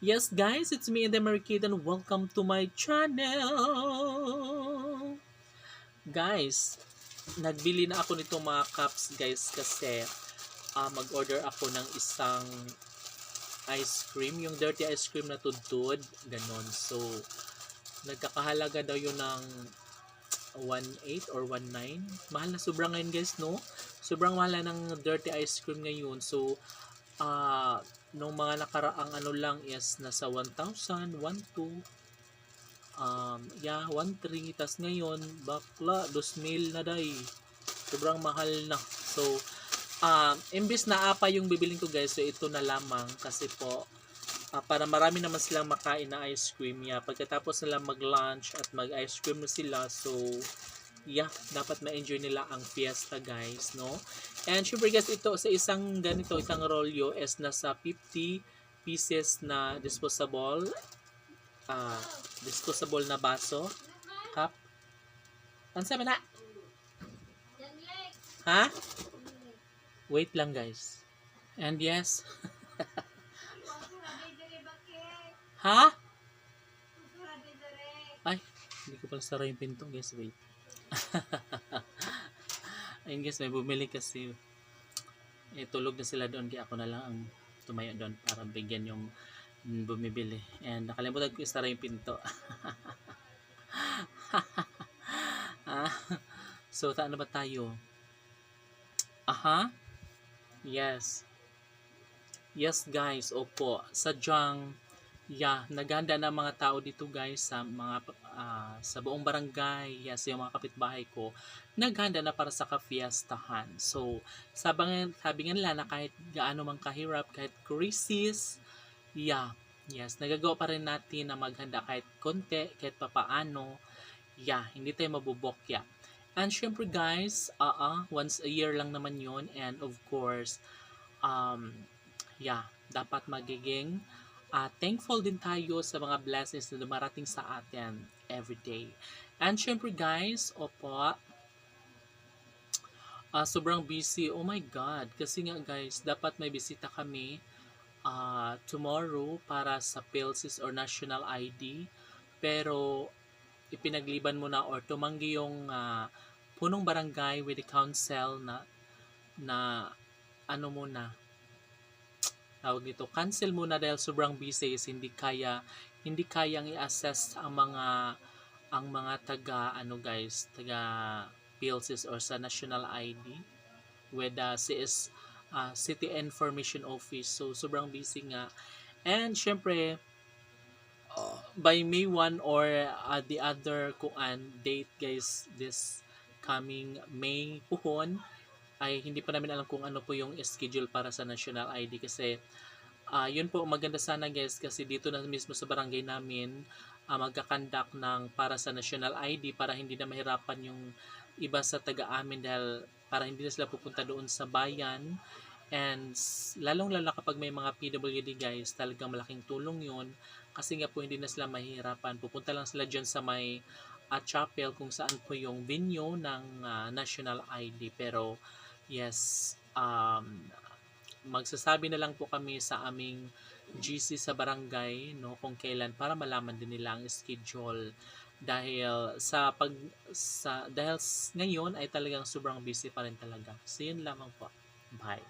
Yes guys, it's me and Amerikid and welcome to my channel. Guys, nagbili na ako nito mga cups guys kasi mag-order ako ng isang ice cream, yung dirty ice cream na tudtod, ganon. So, nagkakahalaga daw yun ng 1.8 or 1.9. Mahal na sobrang ngayon guys, no? Sobrang mahal na ng dirty ice cream ngayon. So, nung mga nakaraang ano lang is nasa 1,000, 1,200, yeah, 1,300. Tas ngayon, bakla, 2,000 na day. Sobrang mahal na. So, imbis na apa yung bibiling ko guys, so ito na lamang kasi po, para marami naman silang makain na ice cream. Yeah, pagkatapos nila mag-lunch at mag-ice cream na sila, so yeah, dapat ma-enjoy nila ang fiesta guys, no? And syempre guys, ito sa isang ganito, isang rolyo is nasa 50 pieces na disposable disposable na baso, cup. Ano sabi na? Ha? Wait lang guys. And yes. Ha? Ay, hindi ko pala sara yung pinto guys. Wait. Ayun guys, may bumili kasi. Tulog na sila doon kaya ako na lang ang tumayo doon para bigyan yung bumibili. And nakalimutan ko isara yung pinto. So, saan na ba tayo? Aha. Yes. Yes guys, opo. Sadyang naghanda na mga tao dito guys sa mga sa buong barangay, yes, yung mga kapitbahay ko, naghanda na para sa kafiestahan. So, sabi nga nila na kahit gaano man kahirap, kahit crisis, yes, nagagawa pa rin natin na maghanda kahit konti, kahit papaano, hindi tayo mabubokya. And syempre guys, once a year lang naman yun, and of course, dapat magiging thankful din tayo sa mga blessings na dumarating sa atin every day. And syempre guys, opo, sobrang busy. Oh my God. Kasi nga guys, dapat may bisita kami tomorrow para sa PhilSys or National ID. Pero ipinagliban mo na or tumanggi yung punong barangay with the council na ano muna, tawag dito, cancel muna dahil sobrang busy, is hindi kayang i-assess ang mga taga taga PhilSys or sa National ID with CS City Information Office. So sobrang busy nga. And syempre by May 1 or the other date guys, this coming May puhon, ay hindi pa namin alam kung ano po yung schedule para sa National ID kasi yun po, maganda sana guys kasi dito na mismo sa barangay namin magkakandak ng para sa National ID para hindi na mahirapan yung iba sa taga-amin dahil para hindi na sila pupunta doon sa bayan. And lalong lalo kapag may mga PWD guys, talagang malaking tulong yun kasi nga po hindi na sila mahihirapan. Pupunta lang sila dyan sa may chapel kung saan po yung venue ng National ID. Pero yes, magsasabi na lang po kami sa aming GC sa barangay, no, kung kailan para malaman din nila ang schedule dahil dahil ngayon ay talagang sobrang busy pa rin talaga. So yun lamang po. Bye.